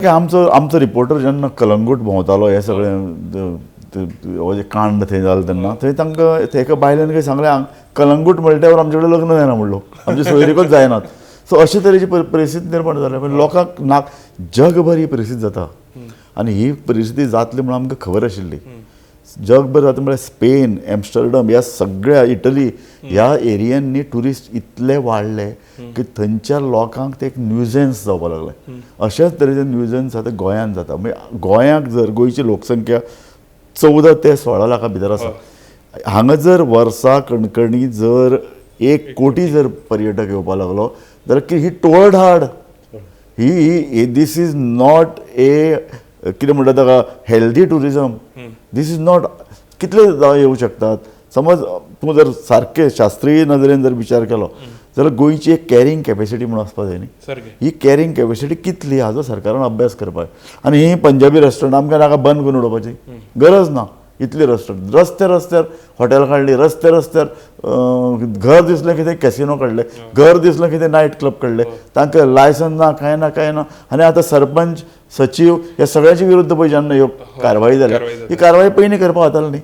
आमचो आमचो रिपोर्टर जेन्ना कलंगूट भोंवतालो हे सगळे कांड थंय जालें तेन्ना थंय तांकां एका बायलेन कितें सांगलें कलंगूट म्हणल्यार आमचे कडेन लग्न जायना म्हणलो आमचे सोयरीकच जायनात. सो अशे तरेची परिस्थिती निर्माण जाल्या. पण लोकांक जगभर ही परिस्थिती जाता आनी ही परिस्थिती जातली म्हणून आमकां खबर आशिल्ली. जगभर जाता म्हळ्यार स्पेन, एम्स्टरडम ह्या सगळ्या इटली ह्या एरियांनी ट्युरिस्ट इतले वाडले की थंयच्या लोकांक ते एक न्यूजन्स जावपाक लागले. अशेच तरेचे न्यूजन्स आतां गोंयांत जाता. म्हणजे गोंयांक जर गोंयची लोकसंख्या 14 ते 16 लाखां भितर आसा. हांगा जर वर्सा कणकणी जर 1 कोटी जर पर्यटक येवपाक लागलो जाल्यार ही टोळधाड हाड ही दीस इज नॉट ए कितें म्हणटा ताका healthy tourism. This is not कितले येवं शकतात. समज तूं जर सारके शास्त्रीय नदरेन जर विचार केलो जाल्यार गोंयची एक कॅरींग कॅपेसिटी म्हणून आसपाक जाय न्ही. ही कॅरींग कॅपेसिटी कितली हाजो सरकारान अभ्यास करपाक. आनी ही पंजाबी रेस्टॉरंट आमकां नाका बंद करून उडोवपाची गरज ना. इतली रेस्टॉरंट रस्त्यार रस्त्यार हॉटेल काडली, रस्त्यार रस्त्यार घर दिसलें कितें कॅसिनो काडले, घर दिसलें कितें नायट क्लब काडले. तांकां लायसन्स ना, कांय ना कांय ना. आनी आतां सरपंच, सचिव ह्या सगळ्यांच्या विरुद्ध पळय जेन्ना ह्यो कारवाई जाल्या ही कारवाई पयलीं करपाक जाताली न्ही.